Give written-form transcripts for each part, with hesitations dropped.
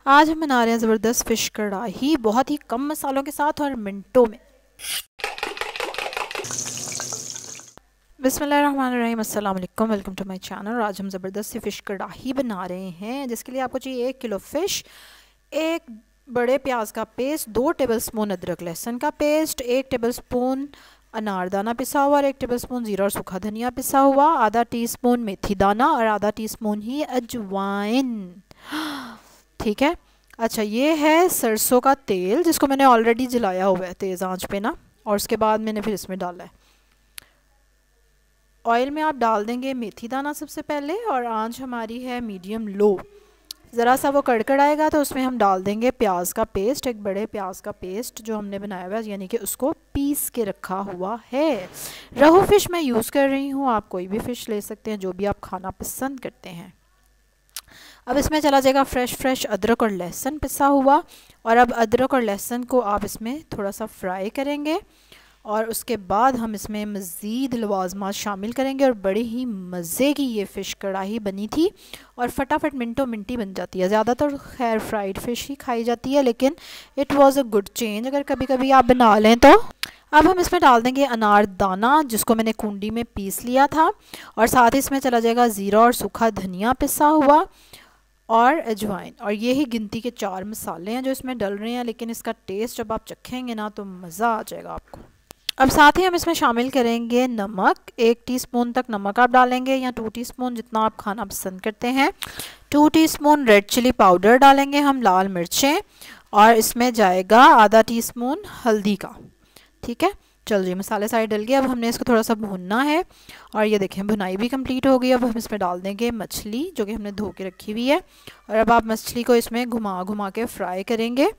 आज हम बना रहे हैं ज़बरदस्त फ़िश कढ़ाई, बहुत ही कम मसालों के साथ और मिनटों में। बिस्मिल्लाहिर्रहमानिर्रहीम, अस्सलाम वालेकुम, वेलकम टू माय चैनल। आज हम ज़बरदस्त सी फ़िश कढ़ाई बना रहे हैं, जिसके लिए आपको चाहिए 1 किलो फ़िश, 1 बड़े प्याज का पेस्ट, 2 टेबलस्पून अदरक लहसुन का पेस्ट, 1 टेबलस्पून अनारदाना पिसा हुआ और 1 टेबलस्पून ज़ीरा और सूखा धनिया पिसा हुआ, आधा टीस्पून मेथी दाना और आधा टीस्पून ही अजवाइन। ठीक है। अच्छा, ये है सरसों का तेल, जिसको मैंने ऑलरेडी जलाया हुआ है तेज़ आंच पे ना, और उसके बाद मैंने फिर इसमें डाला है। ऑयल में आप डाल देंगे मेथी दाना सबसे पहले, और आंच हमारी है मीडियम लो। ज़रा सा वो कड़कड़ाएगा तो उसमें हम डाल देंगे प्याज का पेस्ट, एक बड़े प्याज का पेस्ट जो हमने बनाया हुआ है, यानी कि उसको पीस के रखा हुआ है। रहू फ़िश मैं यूज़ कर रही हूँ, आप कोई भी फ़िश ले सकते हैं जो भी आप खाना पसंद करते हैं। अब इसमें चला जाएगा फ्रेश अदरक और लहसुन पिसा हुआ, और अब अदरक और लहसुन को आप इसमें थोड़ा सा फ्राई करेंगे, और उसके बाद हम इसमें मज़ीद लवाज़मात शामिल करेंगे। और बड़ी ही मज़े की ये फ़िश कढ़ाई बनी थी, और फटाफट मिनटों मिनटी बन जाती है। ज़्यादातर खैर फ्राइड फ़िश ही खाई जाती है, लेकिन it was a good change अगर कभी कभी आप बना लें तो। अब हम इसमें डाल देंगे अनारदाना, जिसको मैंने कुंडी में पीस लिया था, और साथ ही इसमें चला जाएगा ज़ीरा और सूखा धनिया पिसा हुआ और अजवाइन। और ये ही गिनती के 4 मसाले हैं जो इसमें डल रहे हैं, लेकिन इसका टेस्ट जब आप चखेंगे ना तो मज़ा आ जाएगा आपको। अब साथ ही हम इसमें शामिल करेंगे नमक, 1 टीस्पून तक नमक आप डालेंगे, या 2 टीस्पून जितना आप खाना पसंद करते हैं। 2 टीस्पून रेड चिली पाउडर डालेंगे हम, लाल मिर्चें, और इसमें जाएगा आधा टीस्पून हल्दी का। ठीक है, चलिए मसाले सारे डल गए। अब हमने इसको थोड़ा सा भूनना है, और ये देखें भुनाई भी कंप्लीट हो गई। अब हम इसमें डाल देंगे मछली जो कि हमने धो के रखी हुई है, और अब आप मछली को इसमें घुमा घुमा के फ्राई करेंगे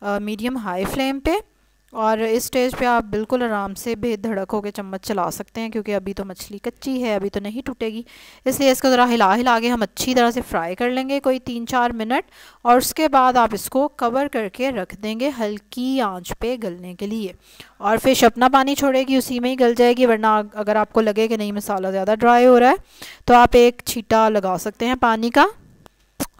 मीडियम हाई फ्लेम पे। और इस स्टेज पे आप बिल्कुल आराम से बेधड़क होकर चम्मच चला सकते हैं, क्योंकि अभी तो मछली कच्ची है, अभी तो नहीं टूटेगी, इसलिए इसको ज़रा हिला हिला के हम अच्छी तरह से फ्राई कर लेंगे कोई 3-4 मिनट। और उसके बाद आप इसको कवर करके रख देंगे हल्की आंच पे गलने के लिए, और फ़िश अपना पानी छोड़ेगी, उसी में ही गल जाएगी। वरना अगर आपको लगे कि नहीं मसाला ज़्यादा ड्राई हो रहा है, तो आप एक छींटा लगा सकते हैं पानी का,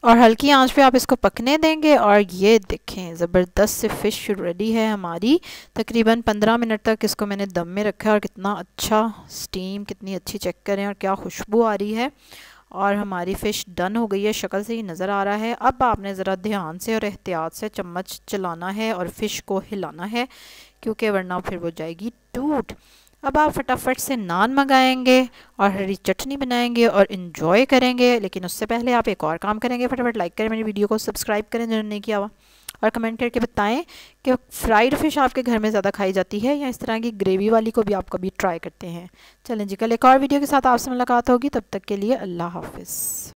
और हल्की आंच पे आप इसको पकने देंगे। और ये देखें ज़बरदस्त से फ़िश रेडी है हमारी। तकरीबन 15 मिनट तक इसको मैंने दम में रखा है, और कितना अच्छा स्टीम, कितनी अच्छी चेक करें, और क्या खुशबू आ रही है। और हमारी फ़िश डन हो गई है, शक्ल से ही नज़र आ रहा है। अब आपने ज़रा ध्यान से और एहतियात से चम्मच चलाना है और फ़िश को हिलाना है, क्योंकि वरना फिर वो जाएगी टूट। अब आप फटाफट से नान मंगाएंगे और हरी चटनी बनाएंगे और इन्जॉय करेंगे। लेकिन उससे पहले आप एक और काम करेंगे, फटाफट लाइक करें मेरी वीडियो को, सब्सक्राइब करें जिन्होंने नहीं किया हुआ, और कमेंट करके बताएं कि फ्राइड फ़िश आपके घर में ज़्यादा खाई जाती है, या इस तरह की ग्रेवी वाली को भी आप कभी ट्राई करते हैं। चलें जी, कल एक और वीडियो के साथ आपसे मुलाकात होगी, तब तक के लिए अल्लाह हाफ़िज़।